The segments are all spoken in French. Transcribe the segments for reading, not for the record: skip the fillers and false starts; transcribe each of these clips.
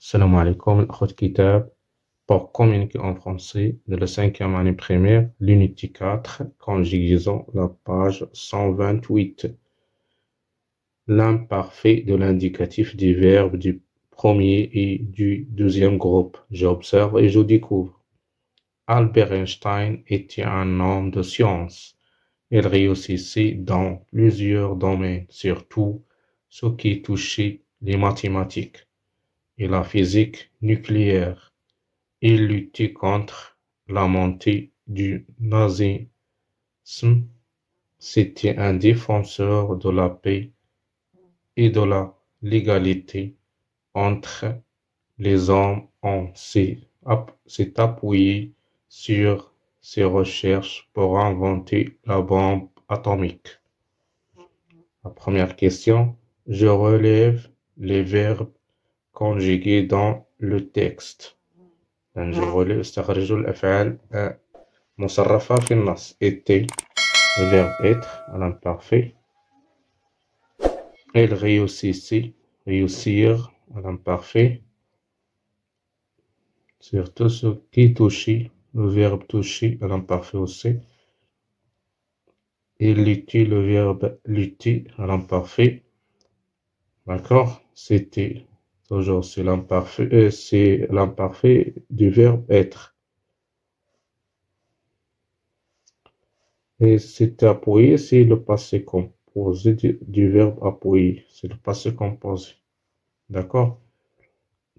Salam alaikum, الأخوة Kitab, pour communiquer en français de la cinquième année primaire, l'unité 4, conjugaison, la page 128. L'imparfait de l'indicatif du verbe du premier et du deuxième groupe. J'observe et je découvre. Albert Einstein était un homme de science. Il réussissait dans plusieurs domaines, surtout ce qui touchait les mathématiques et la physique nucléaire. Il luttait contre la montée du nazisme. C'était un défenseur de la paix et de la l'égalité entre les hommes. On s'est appuyé sur ses recherches pour inventer la bombe atomique. La première question, je relève les verbes conjugués dans le texte. Je relève استخرج الأفعال مصرفة في النص. Était, le verbe être à l'imparfait. Elle réussissait, réussir à l'imparfait. Surtout ce qui touchait, le verbe toucher à l'imparfait aussi. Et lutter, le verbe lutter à l'imparfait. D'accord? C'était toujours c'est l'imparfait du verbe être. Et c'est appuyé, c'est le passé composé du verbe appuyer. C'est le passé composé. D'accord?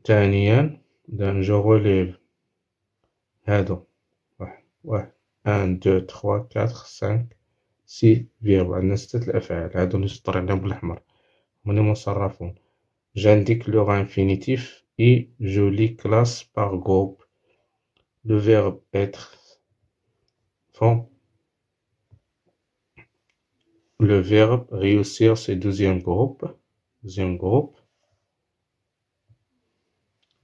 ثانيا je relève هذا واحد 1 2 3 4 5 6 فيرب. عندنا 6 الأفعال هادو اللي شطر عليهم بالأحمر هما مصرفون. J'indique leur infinitif et je les classe par groupe. Le verbe être font le verbe réussir, c'est deuxième groupe.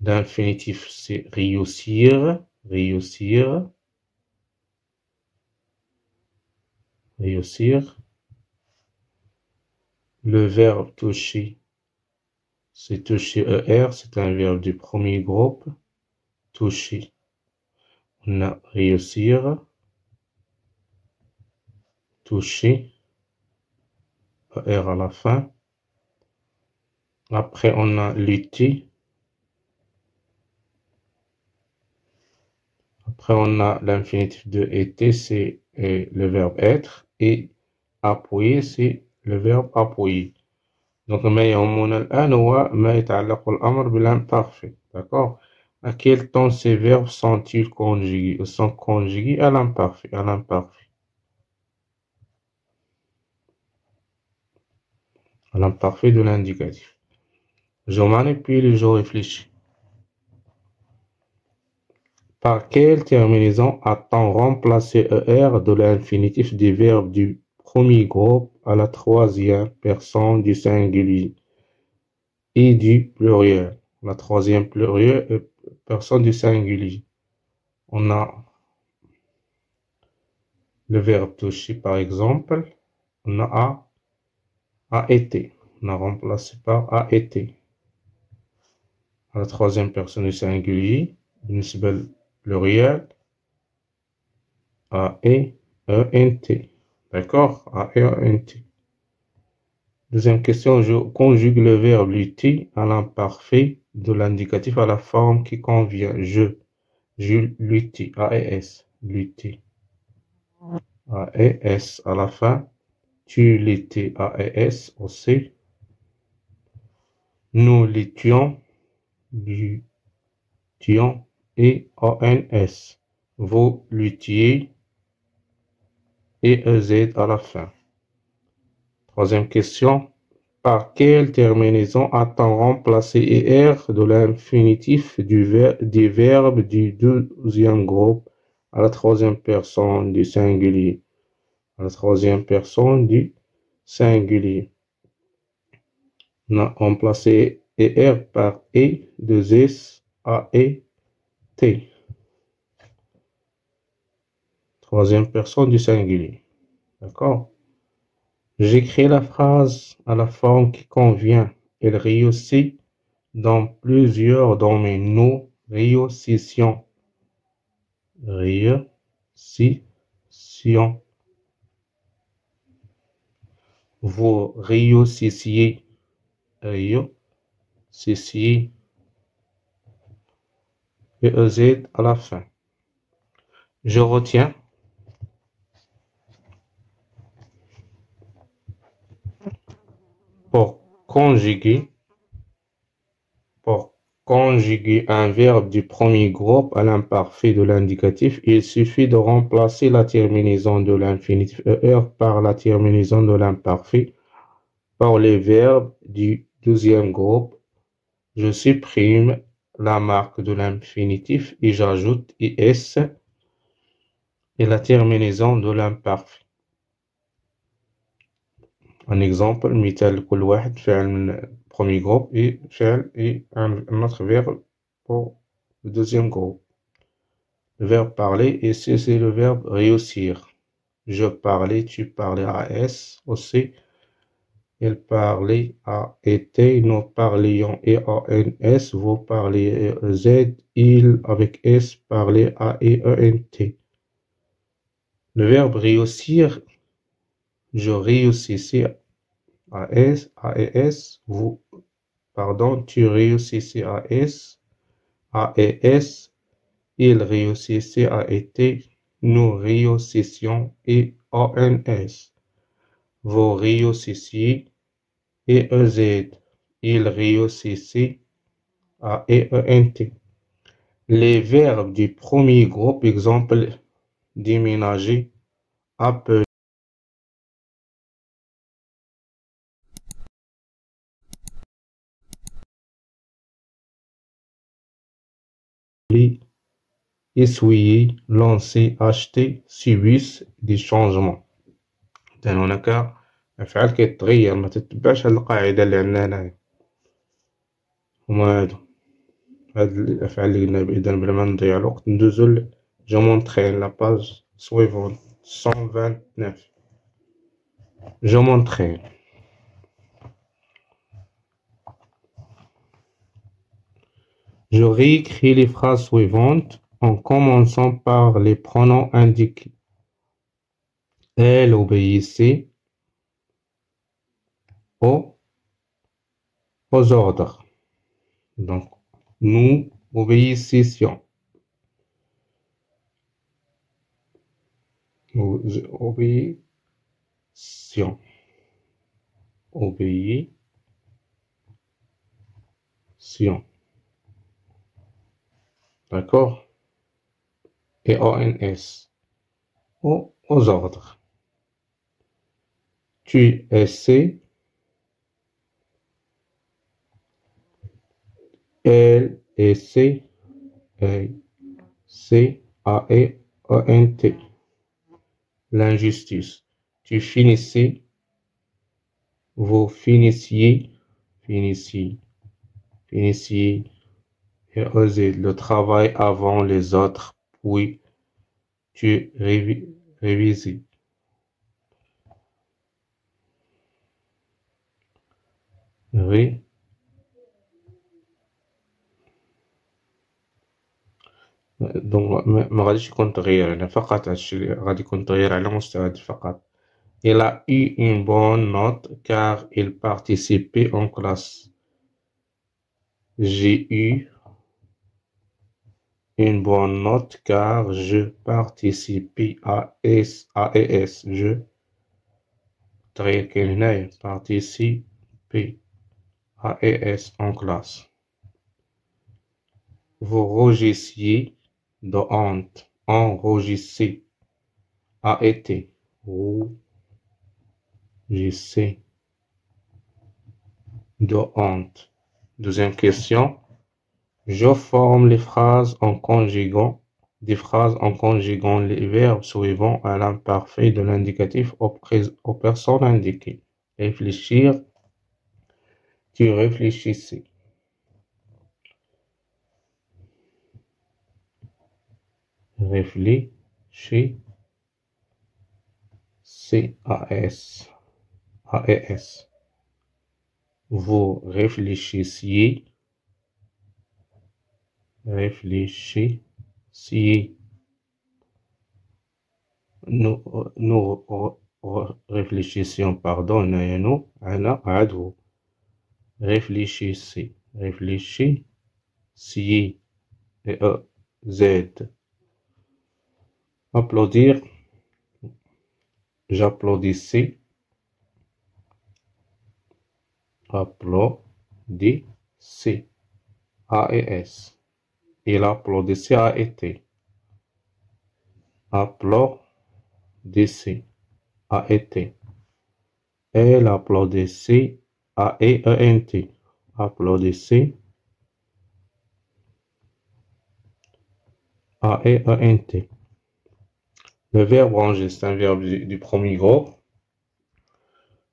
L'infinitif, c'est réussir. Le verbe toucher, c'est toucher ER, c'est un verbe du premier groupe. Toucher, on a réussir. Toucher, ER à la fin. Après, on a lutter. Après, on a l'infinitif de été, c'est le verbe être. Et appuyer, c'est le verbe appuyer. Donc, ما يهمنا الآن هو ما يتعلق الأمر بالimparfait. D'accord? À quel temps ces verbes sont-ils conjugués? Ils sont conjugués à l'imparfait. À l'imparfait de l'indicatif. Je manipule et je réfléchis. Par quelle terminaison a-t-on remplacé ER de l'infinitif des verbes du premier groupe à la troisième personne du singulier et du pluriel? La troisième personne du singulier. On a le verbe toucher, par exemple. On a été. On a remplacé par a été. À la troisième personne du singulier. بالنسبة pluriel. A, E, N, T. D'accord? A, E, N, T. Deuxième question, je conjugue le verbe lutter à l'imparfait de l'indicatif à la forme qui convient. Je lutter. A-E-S. Lutter. A-E-S à la fin. Tu l'étais. A-E-S aussi. Nous l'étions. Luttions. Et A-N-S. Vous luttiez. Et E-Z à la fin. Troisième question. Par quelle terminaison a-t-on remplacé ER de l'infinitif des verbes du deuxième groupe à la troisième personne du singulier? À la troisième personne du singulier. On a remplacé ER par E, 2S, A, E, T. Troisième personne du singulier. D'accord? J'écris la phrase à la forme qui convient. Elle réussit dans plusieurs domaines. Nous réussissions. Réussissions. Vous réussissiez. Réussissiez. Et EZ à la fin. Je retiens. Pour conjuguer un verbe du premier groupe à l'imparfait de l'indicatif, il suffit de remplacer la terminaison de l'infinitif ER par la terminaison de l'imparfait par les verbes du deuxième groupe. Je supprime la marque de l'infinitif et j'ajoute IS et la terminaison de l'imparfait. Un exemple, مثال كل واحد فعل من premier groupe et فعل et un autre verbe pour le deuxième groupe. Le verbe parler, et c'est le verbe réussir. Je parlais, tu parlais, AS aussi. Elle parlait, AET, nous parlions, EANS, vous parliez, Z, il avec S parlait, AEENT. Le verbe réussir, je réussissais, AS, AES, vous, pardon, tu réussissais, AS, AES, il réussissait, AET, nous réussissions, EANS. Vous réussissiez, EEZ. Il réussissait, AEENT. Les verbes du premier groupe, exemple, déménager, appeler, essuyer, lancer, acheter, subissent des changements. إذا هناك أفعال كتتغير، ما تتبعش هاد القاعدة اللي عندنا هنايا. هما هاد الأفعال اللي قلنا. إذا بلا ما نضيع الوقت ندوزو جو مونتخين لا باج سويفونت 129. Je m'entraîne. Je réécris les phrases suivantes en commençant par les pronoms indiqués. Elle obéissait aux ordres. Donc, nous obéississions. Nous obéissions. Obéissions. D'accord? Et ONS. Aux ordres. Tu essaies. Elle essaie. C-A-E-A-N-T. L'injustice. Tu finissais. Vous finissiez. Finissiez. Et osez le travail avant les autres, puis tu révises. Donc ما غاديش يكون تغيير هنا، فقط هادشي اللي غادي يكون تغيير على مستوى هاد فقط. Il a eu une bonne note car il participait en classe. J'ai eu une bonne note car je participais à AES. Je تغير كاين هنايا participer AES en classe. Vous rougissiez de honte. Enregistrez. A été. Rougissez de honte. Deuxième question. Je forme les phrases en conjuguant les verbes suivants à l'imparfait de l'indicatif aux personnes indiquées. Réfléchir. Tu réfléchissais. Réfléchis. C-A-S. A-E-S. Vous réfléchissiez. réfléchissez. Nous réfléchissions, pardon, nous, أنا عدو. Réfléchissez, réfléchissez, Z. Applaudir, j'applaudissais, applaudissez, AES. Il applaudissait, a été. Applaudissez, a été. Elle applaudissait, A-E-E-N-T. Applaudissez, A-E-E-N-T. Le verbe ranger, c'est un verbe du premier groupe.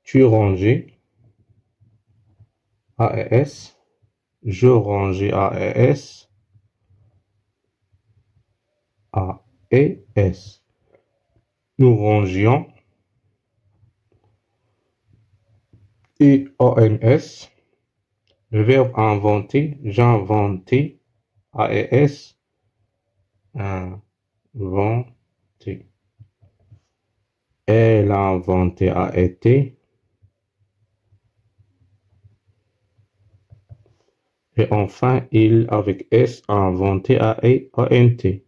Tu rangeais, A-E-S. Je rangeais, A-E-S. A-E-S. Nous rangions, I-O-N-S. Le verbe inventer, j'inventais, A-E-S. Inventer. Elle a inventé, a été. Et enfin, il avec S a inventé, A-E-A-N-T.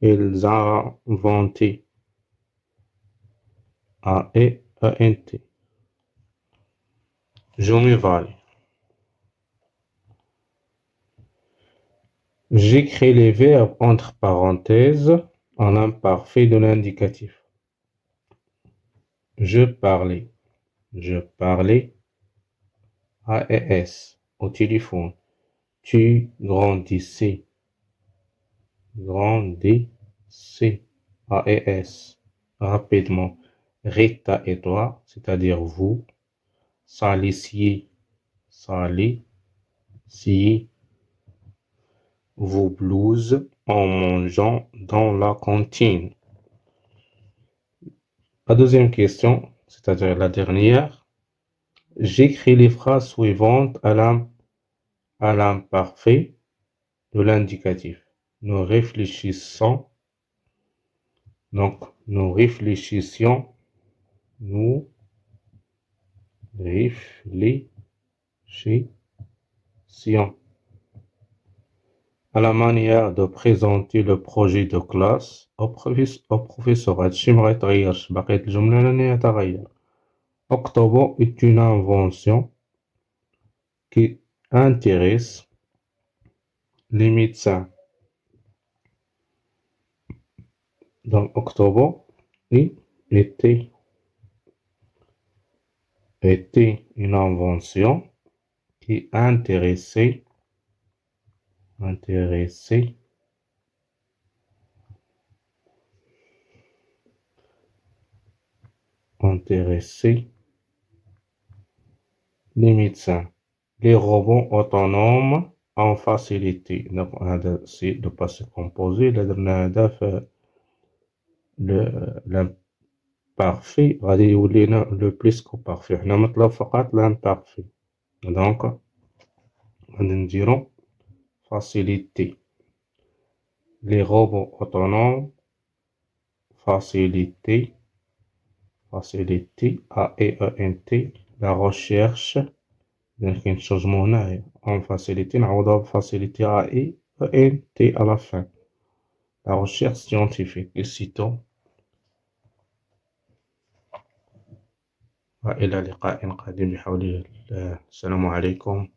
Ils ont inventé, A-E-A-N-T. Je me valais. J'écris les verbes entre parenthèses en imparfait de l'indicatif. Je parlais, AES, au téléphone. Tu grandissais, AES, rapidement. Rita et toi, c'est-à-dire vous. Salissiez, vos blouses en mangeant dans la cantine. La deuxième question, c'est-à-dire la dernière. J'écris les phrases suivantes à l'imparfait de l'indicatif. Nous réfléchissons. Donc, nous réfléchissions. Nous réfléchissions à la manière de présenter le projet de classe au professeur. هادشي ما غيتغيرش بقية الجملة لن يتغير. Octobre est une invention qui intéresse les médecins. Donc, Octobre était une invention qui intéressait les médecins. Les robots autonomes ont facilité. Donc, c'est le passé composé. L'imparfait غادي يولي le plus que parfait. حنا مطلب فقط l'imparfait. Donc, غادي نديرو facilité. Les robots autonomes facilité, A-E-E-N-T. La recherche, كاين شونجمون هنايا. En facilité نعوضوها بفacilité, A-E-E-N-T à la fin. La recherche scientifique. Et citons. وإلى لقاء قادم بحول الله. السلام عليكم.